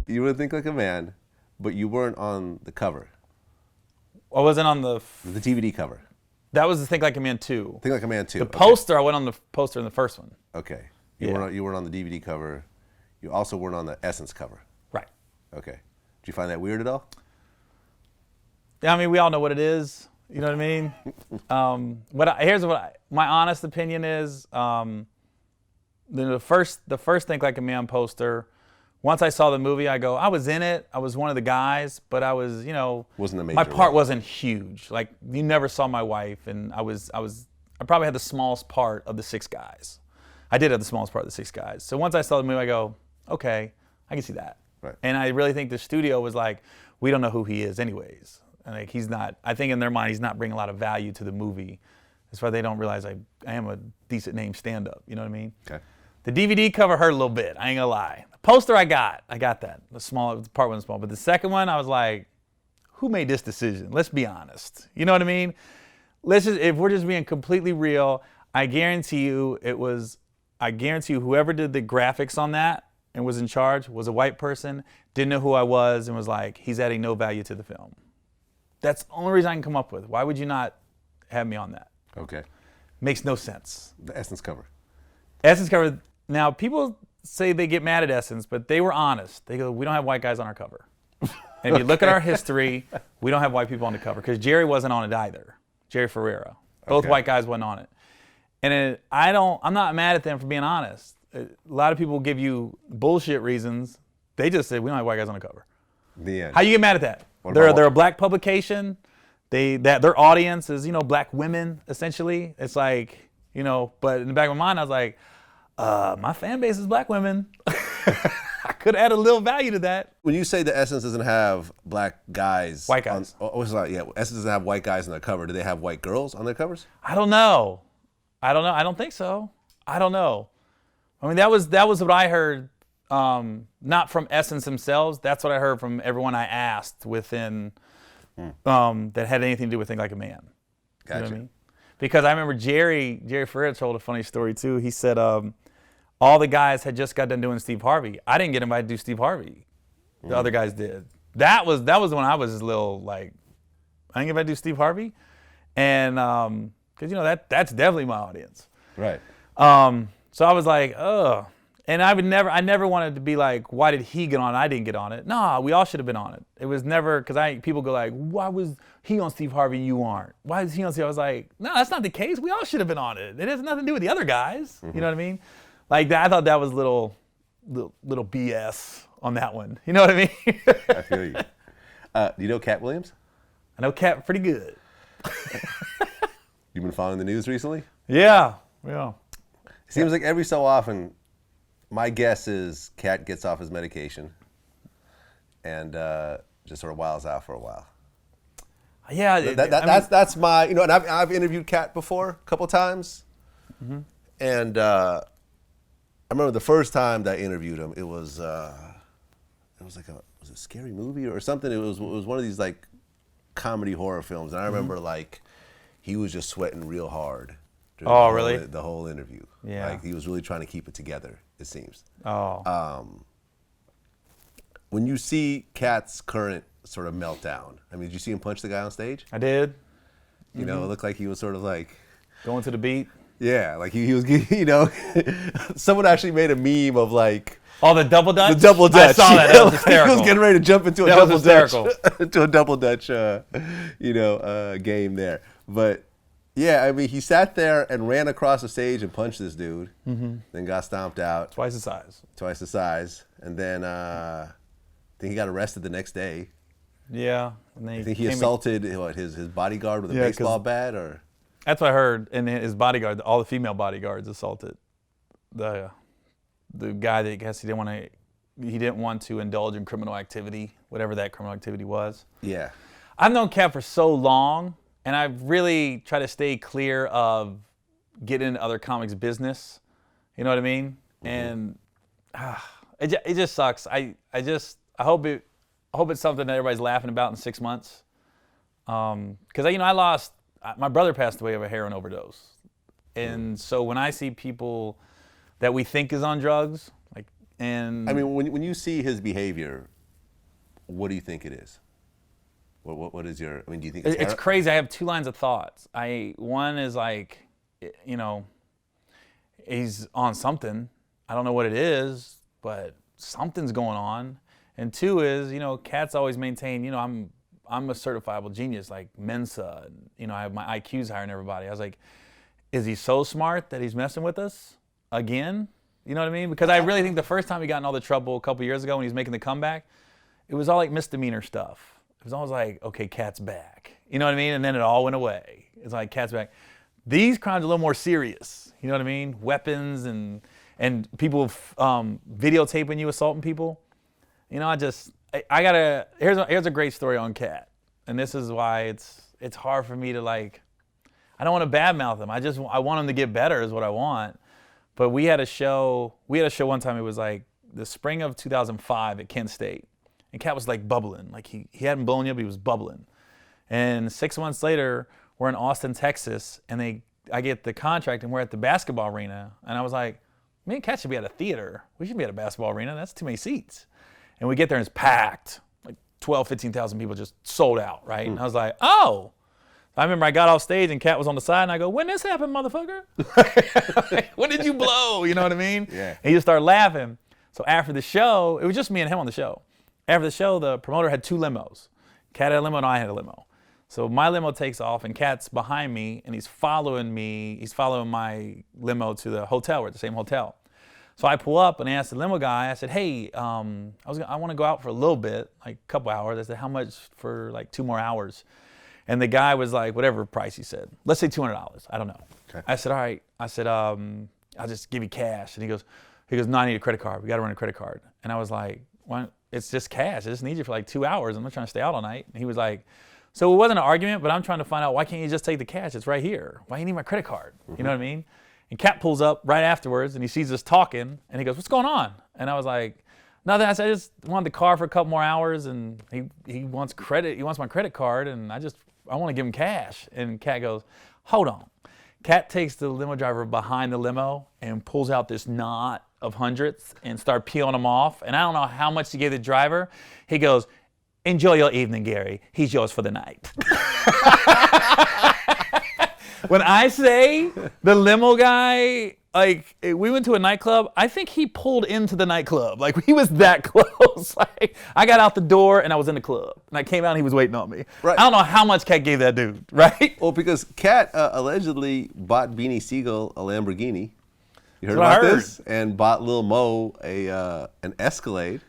You want to think like a man, but you weren't on the cover. I wasn't on the DVD cover. That was the Think Like a Man 2. Think Like a Man 2. The poster, I went on the poster in the first one. Okay. You weren't on the DVD cover. You also weren't on the Essence cover. Right. Okay. Did you find that weird at all? Yeah, I mean, we all know what it is. You know what I mean? Here's what my honest opinion is. The first Think Like a Man poster, once I saw the movie, I go, I was in it. I was one of the guys, but I was, wasn't a major my part role. wasn't huge. Like, you never saw my wife, and I probably had the smallest part of the 6 guys. I did have the smallest part of the 6 guys. So once I saw the movie, I go, okay, I can see that. Right. And I really think the studio was like, we don't know who he is anyways. And like, he's not, I think in their mind, he's not bringing a lot of value to the movie. That's why they don't realize I am a decent name stand-up. You know what I mean? Okay. The DVD cover hurt a little bit. I ain't gonna lie. The poster I got that. The part wasn't small. But the second one, I was like, who made this decision? Let's be honest. You know what I mean? If we're just being completely real, I guarantee you whoever did the graphics on that and was in charge was a white person, didn't know who I was, and was like, he's adding no value to the film. That's the only reason I can come up with. Why would you not have me on that? Okay. Makes no sense. The Essence cover. Essence cover. Now, people say they get mad at Essence, but they were honest. They go, we don't have white guys on our cover. And if you look at our history, we don't have white people on the cover, because Jerry wasn't on it either. Jerry Ferrera. Both white guys wasn't on it. And I'm not mad at them for being honest. A lot of people give you bullshit reasons. They just say, we don't have white guys on the cover. The end. How you get mad at that? They're a black publication. Their audience is, black women, essentially. It's like, but in the back of my mind, I was like, my fan base is black women. I could add a little value to that. When you say the Essence doesn't have black guys. White guys. Essence doesn't have white guys on their cover. Do they have white girls on their covers? I don't know. I don't think so. I don't know. I mean, that was what I heard, not from Essence themselves. That's what I heard from everyone I asked within that had anything to do with Think Like a Man. Gotcha. You know what I mean? Because I remember Jerry Ferrera told a funny story too. He said all the guys had just got done doing Steve Harvey. I didn't get invited to do Steve Harvey. The other guys did. That was when I was a little like, I didn't get invited to do Steve Harvey, and because that's definitely my audience. Right. So I was like, ugh. And I never wanted to be like, why did he get on it? I didn't get on it. No, we all should have been on it. It was never, because people go like, why was he on Steve Harvey and you aren't? Why is he on Steve? I was like, no, that's not the case. We all should have been on it. It has nothing to do with the other guys. You know what I mean? Like that, I thought that was little BS on that one. You know what I mean? I feel you. Do you know Katt Williams? I know Katt pretty good. You've been following the news recently? Yeah. It seems like every so often, my guess is Katt gets off his medication and just sort of wiles out for a while. Yeah, that's my, and I've interviewed Katt before a couple times, and I remember the first time that I interviewed him, it was like was it a scary movie or something? It was one of these like comedy horror films, and I remember like he was just sweating real hard. Oh, really? The whole interview. Yeah. Like he was really trying to keep it together, it seems. Oh. When you see Katt's current sort of meltdown, I mean, did you see him punch the guy on stage? I did. You know, it looked like he was sort of like... Going to the beat? Yeah, like he was, someone actually made a meme of like... Oh, the double dutch? The double dutch. I saw that. That was hysterical. He was getting ready to jump into a double dutch, game there. But yeah, I mean, he sat there and ran across the stage and punched this dude, then got stomped out. Twice the size. And then I think he got arrested the next day. Yeah. And I think he assaulted his bodyguard with a baseball bat, or... That's what I heard. And his bodyguard, all the female bodyguards assaulted the guy that I guess he didn't want to indulge in criminal activity, whatever that criminal activity was. Yeah. I've known Katt for so long, and I've really tried to stay clear of getting into other comics business. You know what I mean? And it just sucks. I hope it's something that everybody's laughing about in 6 months. Because my brother passed away of a heroin overdose, and so when I see people that we think is on drugs, I mean, when you see his behavior, What do you think it is? What is your? I mean, do you think it's crazy? I have two lines of thoughts. One is like, he's on something. I don't know what it is, but something's going on. And two is, Katt's always maintained, I'm a certifiable genius, like Mensa. I have my IQs higher than everybody. I was like, is he so smart that he's messing with us again? You know what I mean? Because I really think the first time he got in all the trouble a couple years ago when he was making the comeback, it was all like misdemeanor stuff. It was always like, okay, Katt's back. You know what I mean? And then it all went away. It's like, Katt's back. These crimes are a little more serious. You know what I mean? Weapons and people videotaping you assaulting people. Here's a great story on Katt. And this is why it's hard for me to I don't want to badmouth him. I want him to get better is what I want. But we had a show one time, it was like the spring of 2005 at Kent State. And Katt was bubbling. He hadn't blown yet, but he was bubbling. And 6 months later, we're in Austin, Texas, and I get the contract and we're at the basketball arena. And I was like, me and Katt should be at a theater. We should be at a basketball arena. That's too many seats. And we get there and it's packed. 12, 15,000 people just sold out, right? And I was like, oh. I remember I got off stage and Katt was on the side and I go, when this happened, motherfucker? When did you blow? You know what I mean? Yeah. And he just started laughing. So after the show, it was just me and him on the show. After the show, the promoter had 2 limos. Katt had a limo and I had a limo. So my limo takes off and Katt's behind me and he's following me. He's following my limo to the hotel. We're at the same hotel. So I pull up and I asked the limo guy, I said, hey, I want to go out for a little bit, like a couple hours. I said, how much for 2 more hours? And the guy was like, whatever price he said. Let's say $200. I don't know. Okay. I said, all right. I said, I'll just give you cash. And he goes, no, I need a credit card. We got to run a credit card. And I was like, well, it's just cash. I just need you for 2 hours. I'm not trying to stay out all night. And he was like, so it wasn't an argument, but I'm trying to find out, why can't you just take the cash? It's right here. Why do you need my credit card? You know what I mean? And Katt pulls up right afterwards and he sees us talking and he goes, what's going on? And I was like, nothing. I said, I just wanted the car for a couple more hours and he wants credit. He wants my credit card and I want to give him cash. And Katt goes, hold on. Katt takes the limo driver behind the limo and pulls out this knot of hundreds and start peeling them off. And I don't know how much he gave the driver. He goes, enjoy your evening, Gary. He's yours for the night. When I say the limo guy, we went to a nightclub, I think he pulled into the nightclub. He was that close. I got out the door and I was in the club. And I came out and he was waiting on me. Right. I don't know how much Katt gave that dude, right? Well, because Katt allegedly bought Beanie Siegel a Lamborghini. You heard about this? And bought Lil Mo an Escalade.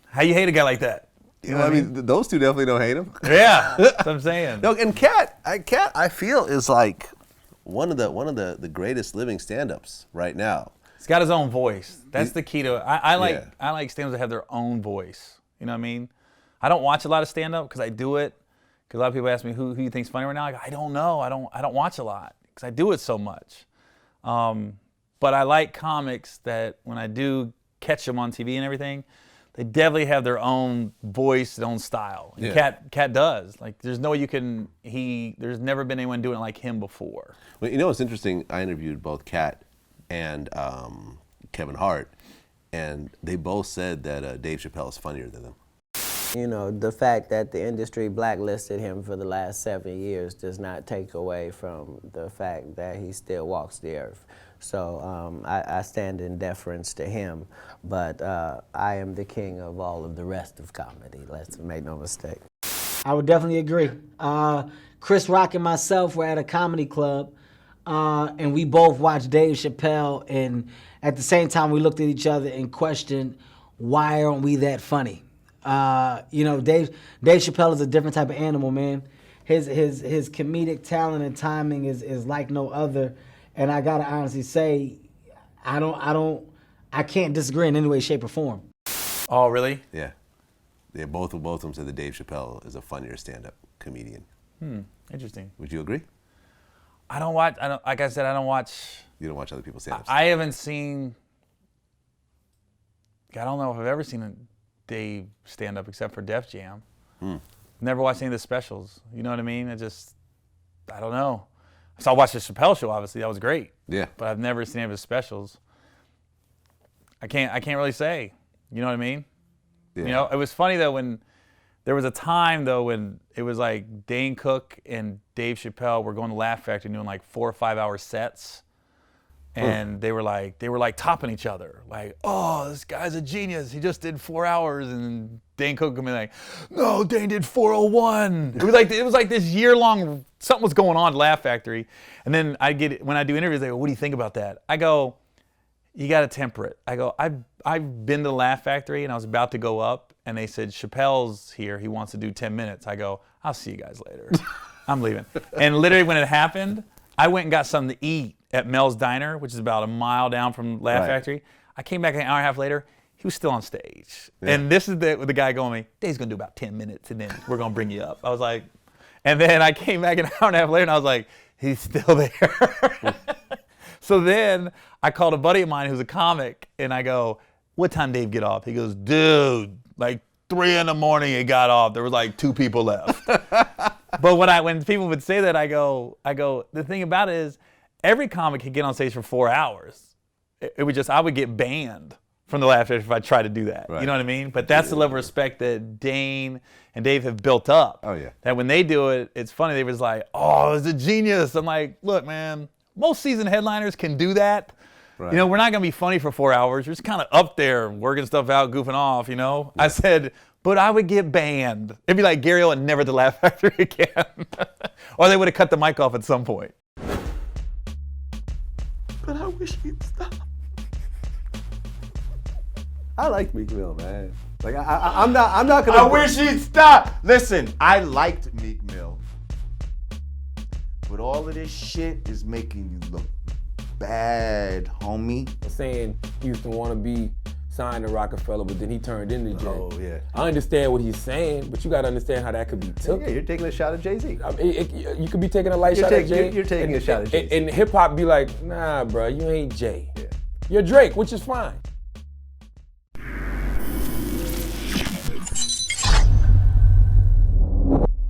How you hate a guy like that? You know, I mean, those two definitely don't hate him. Yeah, that's what I'm saying. No, and Katt, I feel is one of the greatest living stand-ups right now. He's got his own voice. That's the key to it. I like stand-ups that have their own voice. You know what I mean? I don't watch a lot of stand-up because I do it. Because a lot of people ask me who you think's funny right now. I don't know. I don't watch a lot because I do it so much. But I like comics that when I do catch them on TV and everything, they definitely have their own voice, their own style. And yeah. Katt does. There's no way you can. There's never been anyone doing it like him before. Well, you know what's interesting? I interviewed both Katt and Kevin Hart, and they both said that Dave Chappelle is funnier than them. You know, the fact that the industry blacklisted him for the last 7 years does not take away from the fact that he still walks the earth. So I stand in deference to him, but I am the king of all of the rest of comedy. Let's make no mistake. I would definitely agree. Chris Rock and myself were at a comedy club, and we both watched Dave Chappelle, and at the same time we looked at each other and questioned, why aren't we that funny? You know, Dave Chappelle is a different type of animal, man. His comedic talent and timing is like no other. And I gotta honestly say, I can't disagree in any way, shape, or form. Oh, really? Yeah. Both of them said that Dave Chappelle is a funnier stand-up comedian. Interesting. Would you agree? Like I said, I don't watch. You don't watch other people's stand-ups? I haven't seen. I don't know if I've ever seen a Dave stand-up except for Def Jam. Never watched any of the specials. You know what I mean? I don't know. So I watched the Chappelle show, obviously. That was great. Yeah. But I've never seen any of his specials. I can't really say. You know what I mean? You know, it was funny though when there was a time though when it was like Dane Cook and Dave Chappelle were going to Laugh Factory doing like 4 or 5 hour sets. And they were like topping each other. Like, oh, this guy's a genius. He just did 4 hours. And Dane Cook would be like, no, Dane did 401. It was like this year-long, something was going on at Laugh Factory. And then when I do interviews, they go, what do you think about that? I go, you got to temper it. I go, I've been to Laugh Factory and I was about to go up and they said, Chappelle's here. He wants to do 10 minutes. I go, I'll see you guys later. I'm leaving. And literally when it happened, I went and got something to eat at Mel's Diner, which is about a mile down from Laugh Factory. I came back an hour and a half later. He was still on stage. Yeah. And this is the guy going to me, Dave's going to do about 10 minutes and then we're going to bring you up. I was like, and then I came back an hour and a half later and I was like, he's still there. So then I called a buddy of mine who's a comic and I go, what time Dave get off? He goes, dude, like 3 in the morning he got off. There was like 2 people left. But when people would say that, I go, the thing about it is, every comic could get on stage for 4 hours. I would get banned from the Laugh Factory if I tried to do that. Right. You know what I mean? But that's the level of respect that Dane and Dave have built up. Oh, yeah. That when they do it, it's funny. They was like, oh, it's a genius. I'm like, look, man, most seasoned headliners can do that. Right. You know, we're not going to be funny for 4 hours. We're just kind of up there working stuff out, goofing off, you know? Yeah. I said, but I would get banned. It'd be like Gary Owen never the Laugh Factory again. Or they would have cut the mic off at some point. But I wish he'd stop. I like Meek Mill, man. Like I'm not gonna. I wish he'd stop. Listen, I liked Meek Mill, but all of this shit is making you look bad, homie. Saying he used to want to be signed to Rockefeller, but then he turned into Jay. Oh yeah. I understand what he's saying, but you got to understand how that could be took. Yeah, you're taking a shot at Jay-Z. I mean, you could be taking a light shot at Jay. You're taking a shot at Jay-Z. And hip hop be like, nah, bro, you ain't Jay. Yeah. You're Drake, which is fine.